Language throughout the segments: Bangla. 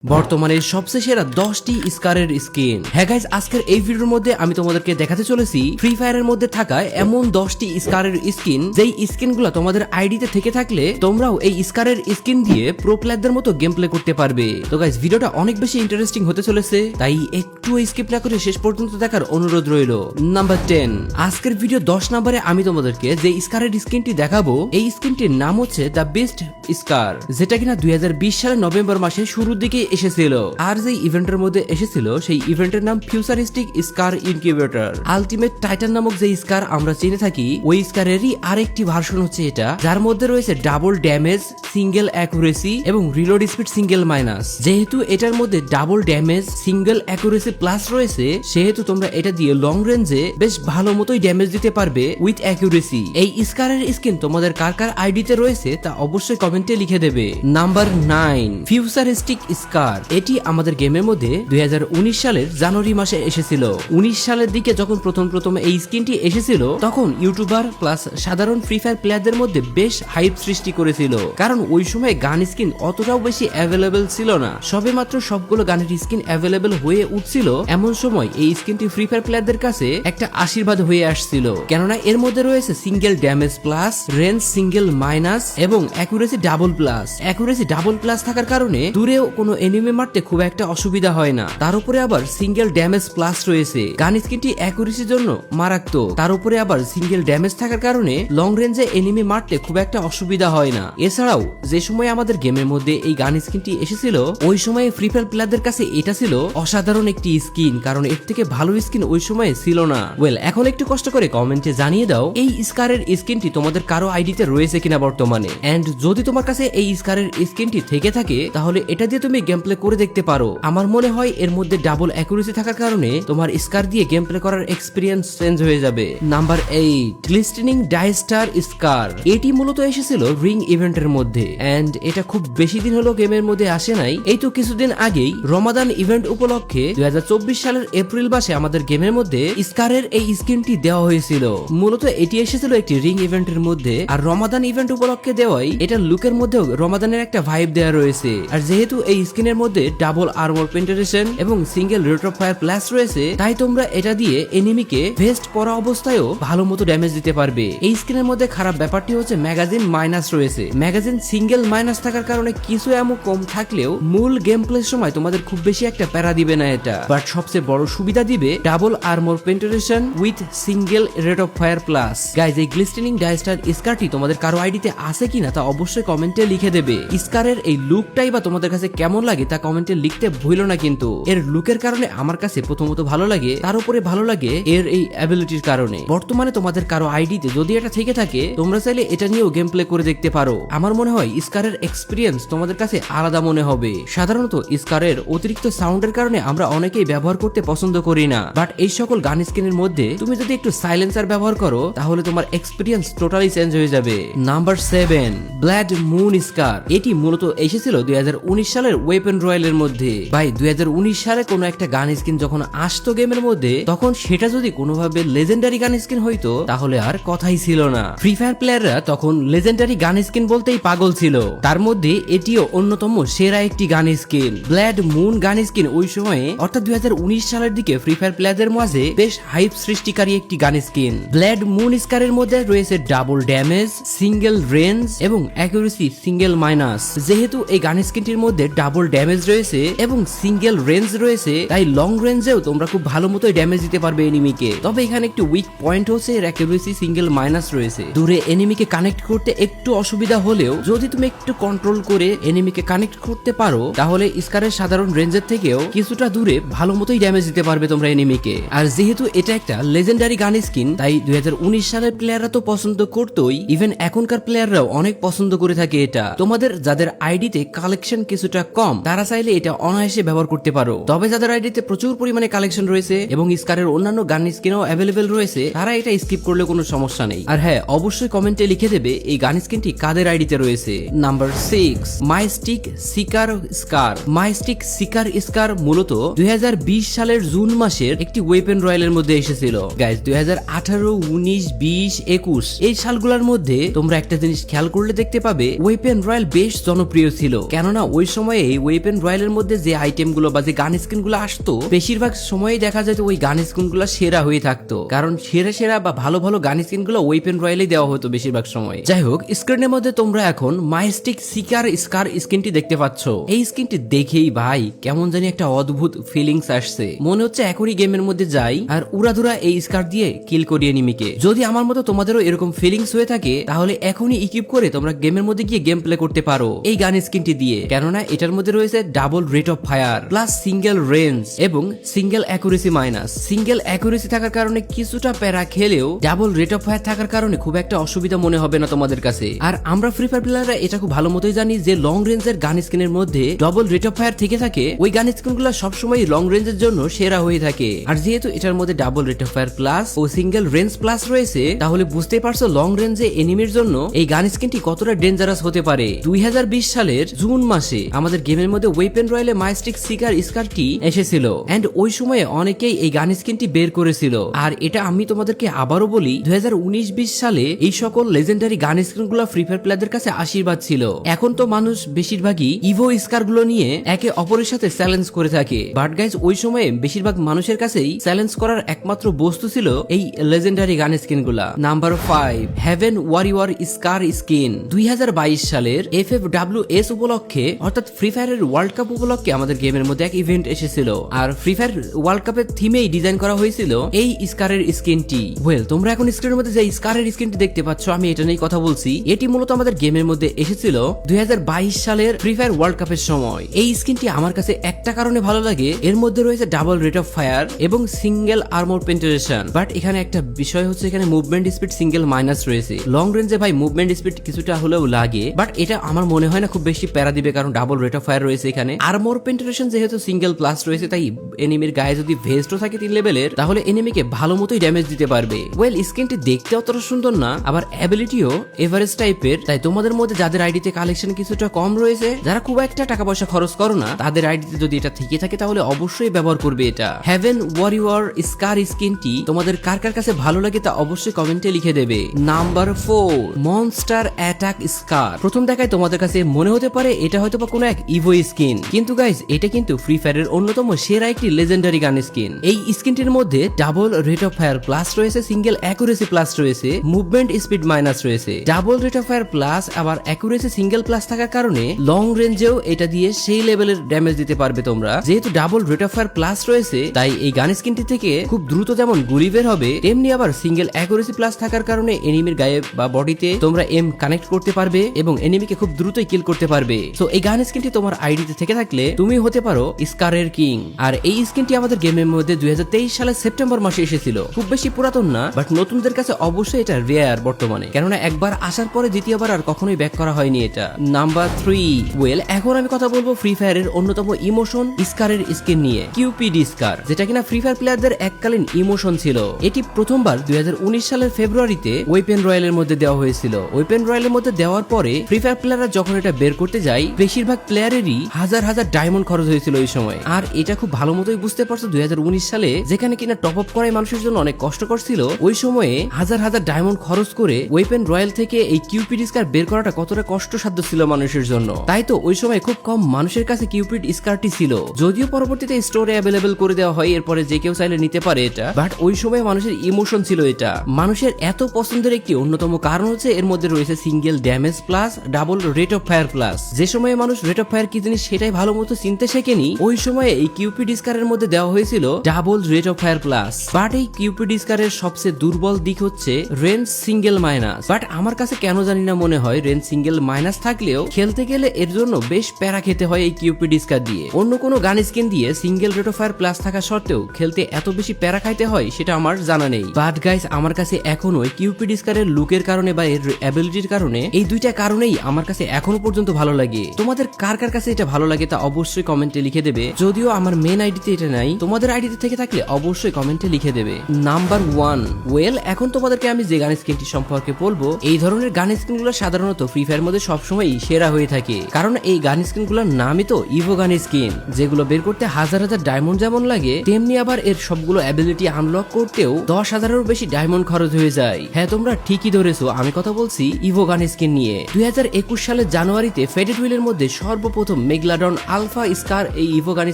বর্তমানে সবচেয়ে সেরা 10টি স্কারের স্কিন। হ্যাঁ গাইস, আজকের এই ভিডিওর মধ্যে আমি তোমাদেরকে দেখাতে চলেছি ফ্রি ফায়ারের মধ্যে থাকা এমন 10টি স্কারের স্কিন, যেই স্কিনগুলো তোমাদের আইডিতে থেকে থাকলে তোমরাও এই স্কারের স্কিন দিয়ে প্রো প্লেয়ারদের মতো গেম প্লে করতে পারবে। তো গাইস, ভিডিওটা অনেক বেশি ইন্টারেস্টিং হতে চলেছে, তাই একটু স্কিপ না করে শেষ পর্যন্ত দেখার অনুরোধ রইল। নাম্বার 10, আজকের ভিডিও 10 নম্বরে আমি তোমাদেরকে যে স্কারের স্কিনটি দেখাবো, এই স্কিনটির নাম হচ্ছে দ্য বেস্ট স্কার, যেটা কিনা 2020 সালের নভেম্বর মাসের শুরুর দিকে এসেছিল। আর যে ইভেন্টের মধ্যে এসেছিল সেই ইভেন্টের নাম ফিউচারিস্টিক স্কার ইনকিউবেটর। আলটিমেট টাইটান নামক যে স্কার আমরা চিনে থাকি, ওই স্কারেরই আরেকটি ভার্সন হচ্ছে এটা, যার মধ্যে রয়েছে ডাবল ড্যামেজ, সিঙ্গেল অ্যাকুরেসি এবং রিলোড স্পিড সিঙ্গেল মাইনাস। যেহেতু এটার মধ্যে double damage, single accuracy plus রয়েছে, সেহেতু তোমরা এটা দিয়ে লং রেঞ্জে বেশ ভালো মতোই ড্যামেজ দিতে পারবে উইথ অ্যাকুরেসি। এই স্কারের স্কিন তোমাদের কার কার আইডিতে রয়েছে তা অবশ্যই কমেন্টে লিখে দেবে। নাম্বার 9, ফিউচারিস্টিক স্কার। এটি আমাদের গেমের মধ্যে 2019 সালের জানুয়ারি মাসে এসেছিল। 19 সালের দিকে যখন প্রথম এই স্কিনটি এসেছিল, তখন ইউটিউবার প্লাস সাধারণ ফ্রি ফায়ার প্লেয়ারদের মধ্যে বেশ হাইপ সৃষ্টি করেছিল, কারণ ওই সময় গান স্কিন অতটাও বেশি অ্যাভেলেবেল ছিল না। সবে মাত্র সবগুলো গানের স্কিন অ্যাভেলেবেল হয়ে উঠছিল, এমন সময় এই স্কিনটি ফ্রি ফায়ার প্লেয়ারদের কাছে একটা আশীর্বাদ হয়ে আসছিল, কেননা এর মধ্যে রয়েছে single damage plus, range single minus এবং accuracy double plus. Accuracy double plus থাকার কারণে দূরেও কোনো এনিমি মারতে খুব একটা অসুবিধা হয় না। তার উপরে আবার সিঙ্গেল ড্যামেজ প্লাস রয়েছে, গান স্কিনটি অ্যাকুরেসির জন্য মারাত্মক। তার উপরে আবার সিঙ্গেল ড্যামেজ থাকার কারণে লং রেঞ্জে এনিমি মারতে খুব একটা অসুবিধা হয় না। এছাড়াও যে সময় আমাদের গেমের মধ্যে এই গান স্কিনটি এসেছিল, ওই সময়ে ফ্রি ফায়ার প্লেয়ারদের কাছে এটা ছিল অসাধারণ একটি স্কিন, কারণ এর থেকে ভালো স্কিন ওই সময়ে ছিল না। ওয়েল, এখন একটু কষ্ট করে কমেন্টে জানিয়ে দাও এই স্কারের স্কিনটি তোমাদের কারো আইডিতে রয়েছে কিনা বর্তমানে। এন্ড যদি তোমার কাছে এই স্কারের স্কিনটি থেকে থাকে, তাহলে এটা দিয়ে তুমি গেম প্লে করে দেখতে পারো। আমার মনে হয় এর মধ্যে ডাবল অ্যাকুরেসি থাকার কারণে তোমার স্কার দিয়ে গেম প্লে করার এক্সপিরিয়েন্স চেঞ্জ হয়ে যাবে। নাম্বার 8, গ্লিস্টেনিং ডাইস্টার স্কার। এটি মূলত এসেছিল রিং ইভেন্টের মধ্যে, এন্ড এটা খুব বেশি দিন হলো গেমের মধ্যে আসে নাই। এই তো কিছুদিন আগেই রমাদান ইভেন্ট উপলক্ষে 2024 সালের এপ্রিল মাসে আমাদের গেমের মধ্যে স্কারের এই স্কিনটি দেওয়া হয়েছিল। মূলত এটি এসেছিল একটি রিং ইভেন্টের মধ্যে, আর রমাদান ইভেন্ট উপলক্ষে দেওয়াই এটা লুকের মধ্যেও রমাদানের একটা ভাইব দেওয়া রয়েছে। আর যেহেতু এই স্কিনের মধ্যে ডাবল আর্মর পেন্টারেশন এবং single rate of fire plus রয়েছে, তাই তোমরা এটা দিয়ে এনিমিকে ভেস্ট পরা অবস্থায়ও ভালো মতো ড্যামেজ দিতে পারবে। এই স্কিনের মধ্যে খারাপ ব্যাপারটি হচ্ছে ম্যাগাজিন মাইনাস রয়েছে। ম্যাগাজিন সিঙ্গেল মাইনাস থাকার কারণে কিছু এমন কম থাকলেও মূল গেম প্লের সময় তোমাদের খুব বেশি একটা প্যারা দিবে না এটা, বাট সবচেয়ে বড় সুবিধা দিবে double armor penetration with single rate of fire plus. Guys, এই গ্লিস্টেনিং ডাইস্টার স্কারটি তোমাদের কারো আইডিতে আছে কিনা তা অবশ্যই কমেন্টে লিখে দেবে। স্কারের এই লুকটাই বা তোমাদের কাছে কেমন লাগে তা কমেন্টে লিখতে ভুলো না। কিন্তু এর লুকের কারণে আমার কাছে প্রথমত ভালো লাগে, তার উপরে ভালো লাগে এর এই অ্যাবিলিটির কারণে। বর্তমানে তোমাদের কারো আইডিতে যদি এটা থেকে থাকে, তোমরা চাইলে এটা নিয়েও গেম প্লে করে দেখতে পারো। আমার মনে হয় স্কারের এক্সপিরিয়েন্স তোমাদের কাছে আলাদা মনে হবে। সাধারণত স্কারের অতিরিক্ত সাউন্ডের কারণে আমরা অনেকেই ব্যবহার করতে পছন্দ করি না, বাট এই সকল গান স্কিনের মধ্যে তুমি যদি একটু সাইলেন্সার ব্যবহার করো, তাহলে তোমার এক্সপিরিয়েন্স টোটালি চেঞ্জ হয়ে যাবে। নাম্বার 7, ব্লাড মুন স্কার। এটি মূলত এসেছিল 2019 সালের ওয়েপন রয়্যালের মধ্যে। ভাই, 2019 সালে কোনো একটা গান স্কিন যখন আসতো গেমের মধ্যে, তখন সেটা যদি কোনোভাবে লেজেন্ডারি গান স্কিন হইতো, তাহলে আর কথাই ছিল না। ফ্রি ফায়ার প্লেয়াররা তখন লেজেন্ডারি গান স্কিন বলতেই পাগল ছিল। তার মধ্যে এটিও অন্যতম সেরা একটি গান স্কিন। ব্লাড মুন গান স্কিন ওই সময়ে অর্থাৎ 2019 সালের দিকে ফ্রি ফায়ার প্লেয়ারদের মাঝে বেশ হাইপ সৃষ্টিকারী একটি গান স্কিন। ব্লাড মুন স্কারের মধ্যে রয়েছে ডাবল ড্যামেজ, সিঙ্গেল রেঞ্জ এবং অ্যাকুরেসি সিঙ্গেল মাইনাস। যেহেতু এই গান স্কিনটির মধ্যে ডাবল ড্যামেজ রয়েছে এবং সিঙ্গেল রেঞ্জ রয়েছে, তাই লং রেঞ্জেও তোমরা খুব ভালো মতোই ড্যামেজ দিতে পারবে এনিমিকে। তবে এখানে একটু উইক পয়েন্ট হচ্ছে এর অ্যাকুরেসি সিঙ্গেল মাইনাস রয়েছে। দূরে এনিমিকে কানেক্ট করতে একটু অসুবিধা হলেও যদি তুমি একটু কন্ট্রোল করে এনিমিকে কানেক্ট করতে পারো, তাহলে স্কারের সাধারণ রেঞ্জের থেকেও কিছুটা দূরে ভালো মতোই ড্যামেজ দিতে পারবে তোমরা এনিমিকে। আর যেহেতু এটা একটা লেজেন্ডারি গান স্কিন, তাই 2019 সালের প্লেয়াররা তো পছন্দ করতোই, ইভেন এখনকার প্লেয়াররাও অনেক পছন্দ করে থাকে এটা। তোমাদের যাদের আইডিতে কালেকশন কিছুটা কম, তারা চাইলে এটা অনায়াসে ব্যবহার করতে পারো। তবে যাদের আইডিতে প্রচুর পরিমাণে কালেকশন রয়েছে এবং স্কারের অন্যান্য গান স্কিনও অ্যাভেলেবেল রয়েছে, তারা এটা স্কিপ করলে কোনো সমস্যা নেই। আর হ্যাঁ, অবশ্যই কমেন্টে লিখে দেবে এই গান স্কিনটি কাদের আইডিতে রয়েছে। নাম্বার 6, মাইস্টিক সিকার স্কার। মাইস্টিক সিকার স্কার মূলত 2020 সালের জুন মাসের একটি ওয়েপন রয়্যালের মধ্যে এসেছিল। গাইজ, 2018, 19, 20, 21 এই সালগুলোর মধ্যে তোমরা একটা জিনিস খেয়াল করলে দেখতে পাবে ওয়েপন রয়্যাল বেশ জনপ্রিয় ছিল, কেননা ওই সময়ে ওয়েপেন রয়্যালের মধ্যে যে আইটেমগুলো বা যে গান স্কিনগুলো আসতো বেশিরভাগ সময়ই দেখা যেত ওই গান স্কিনগুলো সেরা হয়ে থাকতো, কারণ সেরা সেরা বা ভালো ভালো গান স্কিনগুলো ওয়েপেন রয়্যালে দেওয়া হতো বেশিরভাগ সময়। যাই হোক, স্ক্রিনের মধ্যে তোমরা এখন মাইস্টিক সিকার স্কার স্কিনটি দেখতে পাচ্ছ। এই স্কিনটি দেখেই ভাই কেমন জানি একটা অদ্ভুত ফিলিংস আসছে, মনে হচ্ছে এখনই গেমের মধ্যে যাই আর উড়াধুরা এই স্কার দিয়ে কিল করি এনিমিকে। যদি আমার মতো তোমাদেরও এরকম ফিলিংস হয়ে থাকে তাহলে এখনই ইকুইপ করে তোমরা গেমের মধ্যে গিয়ে গেম প্লে করতে পারো এই গান স্কিনটি দিয়ে, কেননা এটার মধ্যে রয়েছে double rate of fire plus single range এবং single accuracy minus. Single accuracy থাকার কারণে কিছুটা প্যারা খেলেও ডাবল রেট অফ ফায়ার থাকার কারণে খুব একটা অসুবিধা মনে হবে না তোমাদের কাছে। আর আমরা ফ্রি ফায়ার প্লেয়াররা এটা খুব ভালো মতোই জানি যে লং রেঞ্জের গান স্কিনের মধ্যে ডাবল রেট অফ ফায়ার থেকে থাকে, ওই গান স্কিনগুলো সবসময় লং রেঞ্জের জন্য সেরা হয়ে থাকে। আর যেহেতু এটার মধ্যে double rate of fire plus ও সিঙ্গেল রেঞ্জ প্লাস রয়েছে, তাহলে বুঝতে পারছো লং রেঞ্জে এনিমির জন্য এই গান স্কিনটি কতটা ডেঞ্জারাস হতে পারে। 2020 সালের জুন মাসে আমাদের গেমের মধ্যে ওয়েপেন রয়্যালে মাইস্টিক সিকার স্কারটি এসেছিল এন্ড ওই সময়ে অনেকেই এই গান স্কিনটি বের করেছিল। আর এটা আমি তোমাদেরকে আবারও বলি 2019-20 সালে এই সকল লেজেন্ডারি গান স্কিনগুলো ফ্রি ফায়ার প্লেয়ারদের কাছে আশীর্বাদ ছিল। এখন তো মানুষ বেশিরভাগই ইভো স্কার গুলো নিয়ে একে অপরের সাথে চ্যালেঞ্জ করে থাকে, বাট গাইজ ওই সময়ে বেশিরভাগ মানুষের কাছেই চ্যালেঞ্জ করার একমাত্র বস্তু ছিল এই লেজেন্ডারি গান স্কিন গুলা। নাম্বার 5, হেভেন ওয়ারিয়র স্কার স্কিন। 2022 সালের FFWS উপলক্ষে অর্থাৎ ফ্রি ফায়ারের ওয়ার্ল্ড কাপ উপলক্ষে আমাদের গেমের মধ্যে এক ইভেন্ট এসেছিল, আর ফ্রি ফায়ার ওয়ার্ল্ড কাপের থিমেই ডিজাইন করা হয়েছিল এই স্কারের স্কিনটি। ওয়েল, তোমরা এখন স্ক্রিনের মধ্যে যে স্কারের স্কিনটি দেখতে পাচ্ছ আমি এটা নিয়ে কথা বলছি। এটি মূলত আমাদের গেমের মধ্যে এসেছিল 2022 সালের ফ্রি ফায়ার ওয়ার্ল্ড কাপের সময়। এই স্কিনটি আমার কাছে একটা কারণে ভালো লাগে, এর মধ্যে রয়েছে ডাবল রেট অফ ফায়ার এবং সিঙ্গেল আর্মর পেনিট্রেশন। বাট এখানে একটা বিষয় হচ্ছে এখানে মুভমেন্ট স্পিড সিঙ্গেল মাইনাস রয়েছে। লং রেঞ্জে ভাই মুভমেন্ট স্পিড কিছুটা হলেও লাগে, বাট এটা আমার মনে হয় না খুব বেশি প্যারা দিবে, কারণ ডাবল রেট অফ ফায়ার রয়েছে এখানে। আর্মর পেনিট্রেশন যেহেতু সিঙ্গেল প্লাস রয়েছে, তাই এনিমির গায়ে যদি ভেস্টও থাকে 3 লেভেলের তাহলে এনিমিকে ভালো মতোই ড্যামেজ দিতে পারবে। ওয়েল, স্কিনটি দেখতে অতটা সুন্দর না, আবার অ্যাবিলিটিও এভারেজ টাইপের, তাই তোমাদের মধ্যে যাদের আইডিতে কালেকশন কিছুটা কম রয়েছে, যারা খুব একটা টাকা পয়সা খরচ করো না, তাদের আইডিতে যদি এটা থেকে থাকে তাহলে অবশ্যই ব্যবহার করবে এটা। হেভেন ওয়ারিয়র স্কার স্কিনটি তোমাদের কার কার কাছে ভালো লাগে তা অবশ্যই কমেন্টে লিখে দেবে। নাম্বার 4, মনস্টার অ্যাটাক স্কার। প্রথম দেখায় তোমাদের কাছে মনে হতে পারে এটা হয়তো বা কোনো এক ইভো স্কিন, কিন্তু গাইজ এটা কিন্তু ফ্রি ফায়ারের অন্যতম সেরা একটি লেজেন্ডারি গান স্কিন। এই স্কিনটির মধ্যে double rate of fire plus রয়েছে, সিঙ্গেল অ্যাকুরেসি প্লাস রয়েছে, মুভমেন্ট স্পিড মাইনাস রয়েছে। Double rate of fire plus আবার অ্যাকুরেসি সিঙ্গেল প্লাস থাকার কারণে লং রেঞ্জেও এটা দিয়ে সেই লেভেলের ড্যামেজ দিতে পারবে তোমরা। যেহেতু double rate of fire plus রয়েছে, তাই এই গান স্কিনটি থেকে খুব দ্রুত যেমন গুলি বের হবে, তেমনি আবার সিঙ্গেল অ্যাকুরেসি প্লাস থাকার কারণে এনিমির গায়ে বা বডিতে তোমরা এম কানেক্ট করতে পারবে এবং এনিমিকে খুব দ্রুতই কিল করতে পারবে। সো এই গান স্কিনটি তোমার আইডিতে থেকে থাকলে তুমি হতে পারো স্কারের কিং। আর এই স্কিনটি আমাদের গেমের মধ্যে 2023 সালের সেপ্টেম্বর মাসে এসেছিল। খুব বেশি পুরাতন না, বাট নতুনদের কাছে অবশ্যই এটা রেয়ার বর্তমানে, কেননা একবার আসার পরে দ্বিতীয়বার আর কখনোই ব্যাক করা হয়নি এটা। নাম্বার 3, ওয়েল এখন আমি কথা বলবো ফ্রি ফায়ারের অন্যতম ইমোশন স্কারের স্কিন নিয়ে, কিউপিডি স্কার, যেটা কিনা ফ্রি ফায়ার প্লেয়ারদের এককালীন ইমোশন ছিল। এটি প্রথমবার 2019 সালের ফেব্রুয়ারিতে ওয়েপেন রয়্যালের মধ্যে দেওয়া হয়েছিল। ওয়েপেন রয়্যালের মধ্যে দেওয়ার পরে ফ্রি ফায়ার প্লেয়াররা যখন এটা বের করতে যায়, বেশিরভাগ প্লেয়ারেরই হাজার হাজার ডায়মন্ড খরচ হয়েছিল ওই সময়। আর এটা খুব ভালো মতোই বুঝতে পারছো 2019 সালে যেখানে কিনা টপ আপ করাই মানুষের জন্য অনেক কষ্টকর ছিল, ওই সময়ে হাজার হাজার ডায়মন্ড খরচ করে ওয়েপেন রয়্যাল থেকে এই কিউপিড স্কার বের করাটা কতটা কষ্টসাধ্য ছিল মানুষের জন্য। তাই তো ওই সময় খুব কম মানুষের কাছে কিউপিড স্কারটি ছিল, যদিও পরবর্তীতে স্টোরে অ্যাভেলেবেল করে দেওয়া হয়, এরপরে যে কেউ চাইলে নিতে পারে এটা। বাট ওই সময় মানুষের ইমোশন ছিল এটা। মানুষের এত পছন্দের একটি অন্যতম কারণ হচ্ছে এর মধ্যে রয়েছে single damage plus double rate of fire plus. যে সময়ে মানুষ রেট অফ ফায়ার কি জিনিস সেটাই ভালো মতো চিনতে শেখেনি, ওই সময়ে এই কিউপিড স্কারের মধ্যে দেওয়া হয়েছিল double rate of fire plus. But এই কিউপিড স্কারের সবচেয়ে দুর্বল দিক হচ্ছে রেঞ্জ সিঙ্গেল মাইনাস। বাট আমার কাছে কেন জানি না মনে হয় রেঞ্জ সিঙ্গেল মাইনাস থাকলেও খেলতে গেলে এর জন্য বেশ প্যারা খেতে হয় এই কিউপিড স্কার দিয়ে। অন্য কোনো গান স্কিন দিয়ে single rate of fire plus থাকা সত্ত্বেও খেলতে এত বেশি প্যারা খাইতে হয় সেটা আমার জানা নেই। বাট গাইস আমার কাছে এখনো কিউপিড স্কারের লুকের কারণে বা এর অ্যাবিলিটির কারণে, এই দুইটা কারণেই আমার কাছে এখনো পর্যন্ত ভালো লাগে। তোমাদের কার কার কাছে এটা ভালো লাগে তা অবশ্যই কমেন্টে লিখে দেবে। যদিও আমার মেন আইডিতে এটা নাই, তোমাদের আইডিতে থেকে থাকলে অবশ্যই কমেন্টে লিখে দেবে। নাম্বার 1, ওয়েল এখন তোমাদেরকে আমি যে গান স্কিনটি সম্পর্কে বলবো, এই ধরনের গান স্কিনগুলো সাধারণত ফ্রি ফায়ার মধ্যে সবসময় সেরা হয়ে থাকে, কারণ এই গান স্কিনগুলোর নামই তো ইভো গান স্কিন, যেগুলো বের করতে হাজার হাজার ডায়মন্ড যেমন লাগে, তেমনি আবার এর সবগুলো অ্যাবিলিটি আনলক করতেও 10,000-এরও বেশি ডায়মন্ড খরচ হয়ে যায়। হ্যাঁ তোমরা ঠিকই ধরেছো, আমি কথা বলছি ইভো গান স্কিন নিয়ে। 2021 সালের জানুয়ারিতে ফেডেড হুইলের মধ্যে সর্বপ্রথম মেগলাডন আলফা স্কার এই ইভো গান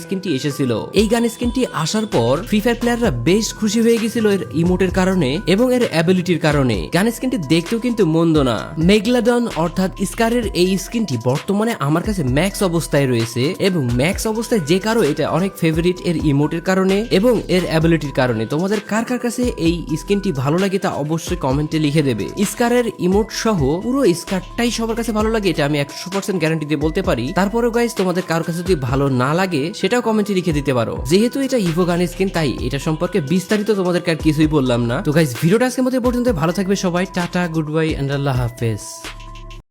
স্কিনটি এসেছিল। এই গান স্কিনটি আসার পর ফ্রি ফায়ার প্লেয়াররা বেশ খুশি হয়ে গেছিল এর ইমোটের কারণে এবং এর অ্যাবিলিটির কারণে। গান স্কিনটি দেখতেও কিন্তু মন্দ না। মেগলাডন অর্থাৎ স্কারের এই স্কিনটি বর্তমানে আমার কাছে ম্যাক্স অবস্থায় রয়েছে এবং ম্যাক্স অবস্থায় যে কারো এটা অনেক ফেভারিট এর ইমোটের কারণে এবং এর অ্যাবিলিটির কারণে। তোমাদের কার কার কাছে এই স্কিনটি ভালো লাগে তা অবশ্যই কমেন্টে লিখে দেবে। স্কারের ইমোট সহ পুরো স্কারটাই সবার কাছে ভালো লাগে এটা আমি 100% গ্যারান্টি দিয়ে বলতে পারি। তারপরেও গাইস তোমাদের কার কাছে যদি ভালো না লাগে সেটাও কমেন্টে লিখে দিতে পারো। যেহেতু এটা ইভো গান স্কিন তাই এটা সম্পর্কে বিস্তারিত তোমাদেরকে আর কিছুই বললাম না। তো গাইস ভিডিওটা আজকের মতো পর্যন্ত। ভালো থাকবে সবাই, টাটা, গুড বাই এন্ড আল্লাহ হাফেজ।